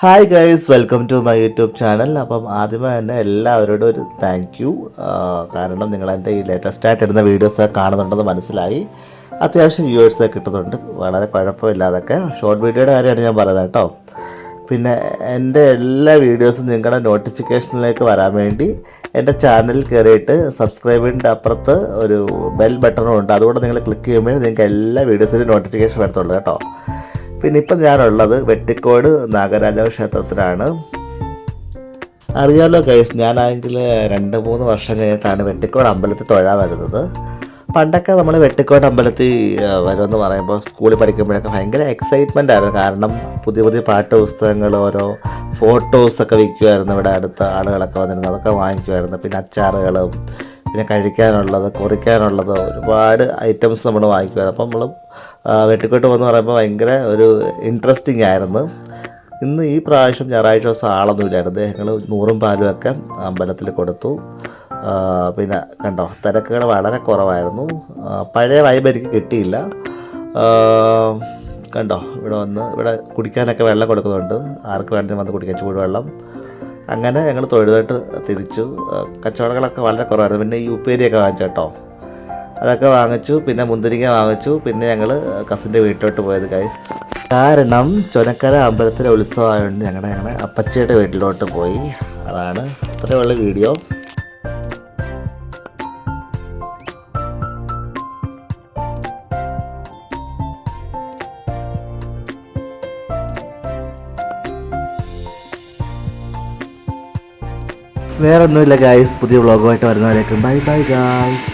Hi guys, welcome to my YouTube channel. അപ്പം ആദ്യമേ തന്നെ എല്ലാവരോടും ഒരു താങ്ക് യു. കാരണം നിങ്ങളെൻ്റെ ഈ ലേറ്റസ്റ്റ് ആയിട്ട് ഇടുന്ന വീഡിയോസൊക്കെ കാണുന്നുണ്ടെന്ന് മനസ്സിലായി. അത്യാവശ്യം വ്യൂവേഴ്സൊക്കെ കിട്ടുന്നുണ്ട്, വളരെ കുഴപ്പമില്ലാതൊക്കെ. ഷോർട്ട് വീഡിയോയുടെ കാര്യമാണ് ഞാൻ പറയുന്നത് കേട്ടോ. പിന്നെ എൻ്റെ എല്ലാ വീഡിയോസും നിങ്ങളുടെ നോട്ടിഫിക്കേഷനിലേക്ക് വരാൻ വേണ്ടി എൻ്റെ ചാനലിൽ കയറിയിട്ട് സബ്സ്ക്രൈബിൻ്റെ അപ്പുറത്ത് ഒരു ബെൽ ബട്ടണും ഉണ്ട്. അതുകൊണ്ട് നിങ്ങൾ ക്ലിക്ക് ചെയ്യുമ്പോൾ നിങ്ങൾക്ക് എല്ലാ വീഡിയോസിൻ്റെയും നോട്ടിഫിക്കേഷൻ വരത്തുള്ളൂ കേട്ടോ. പിന്നെ ഇപ്പം ഞാനുള്ളത് വെട്ടിക്കോട് നാഗരാജാവ് ക്ഷേത്രത്തിലാണ്. അറിയാമല്ലോ ഗൈസ്, ഞാനാണെങ്കിൽ 2-3 വർഷം കഴിഞ്ഞിട്ടാണ് വെട്ടിക്കോട് അമ്പലത്തിൽ തൊഴാൻ വരുന്നത്. പണ്ടൊക്കെ നമ്മൾ വെട്ടിക്കോട് അമ്പലത്തിൽ വരുമെന്ന് പറയുമ്പോൾ സ്കൂളിൽ പഠിക്കുമ്പോഴൊക്കെ ഭയങ്കര എക്സൈറ്റ്മെൻ്റ് ആയിരുന്നു. കാരണം പുതിയ പുതിയ പാട്ട് പുസ്തകങ്ങൾ, ഓരോ ഫോട്ടോസൊക്കെ വിൽക്കുമായിരുന്നു. ഇവിടെ അടുത്ത ആളുകളൊക്കെ വന്നിരുന്നു, അതൊക്കെ വാങ്ങിക്കുമായിരുന്നു. പിന്നെ അച്ചാറുകളും പിന്നെ കഴിക്കാനുള്ളത്, കുറിക്കാനുള്ളത്, ഒരുപാട് ഐറ്റംസ് നമ്മൾ വാങ്ങിക്കുമായിരുന്നു. അപ്പം നമ്മൾ വെട്ടിക്കോട്ട് പോകുന്ന പറയുമ്പോൾ ഭയങ്കര ഒരു ഇൻട്രസ്റ്റിംഗ് ആയിരുന്നു. ഇന്ന് ഈ പ്രാവശ്യം ഞായറാഴ്ച ദിവസം ആളൊന്നുമില്ലായിരുന്നു. ഞങ്ങൾ 100 പാലും ഒക്കെ അമ്പലത്തിൽ കൊടുത്തു. പിന്നെ കണ്ടോ, തിരക്കുകൾ വളരെ കുറവായിരുന്നു. പഴയ വൈബ് എനിക്ക് കിട്ടിയില്ല. കണ്ടോ, ഇവിടെ കുടിക്കാനൊക്കെ വെള്ളം കൊടുക്കുന്നുണ്ട്. ആർക്ക് വേണമെങ്കിലും വന്ന് കുടിക്കാൻ ചൂടുവെള്ളം. അങ്ങനെ ഞങ്ങൾ തൊഴുതിട്ട് തിരിച്ചു. കച്ചവടങ്ങളൊക്കെ വളരെ കുറവായിരുന്നു. പിന്നെ ഈ ഉപ്പേരിയൊക്കെ വാങ്ങിച്ചു കേട്ടോ, അതൊക്കെ വാങ്ങിച്ചു. പിന്നെ മുന്തിരിങ്ങ വാങ്ങിച്ചു. പിന്നെ ഞങ്ങൾ കസിൻ്റെ വീട്ടിലോട്ട് പോയത് ഗൈസ്. കാരണം ചുനക്കര അമ്പലത്തിലെ ഉത്സവമായതുകൊണ്ട് ഞങ്ങളുടെ അപ്പച്ചയുടെ വീട്ടിലോട്ട് പോയി. അതാണ് ഇത്രയുള്ള വീഡിയോ. വേറെ ഒന്നുമില്ല ഗായ്സ്, പുതിയ വ്ളോഗുമായിട്ട് വരുന്നവരേക്കും ബൈ ബൈ ഗായ്സ്.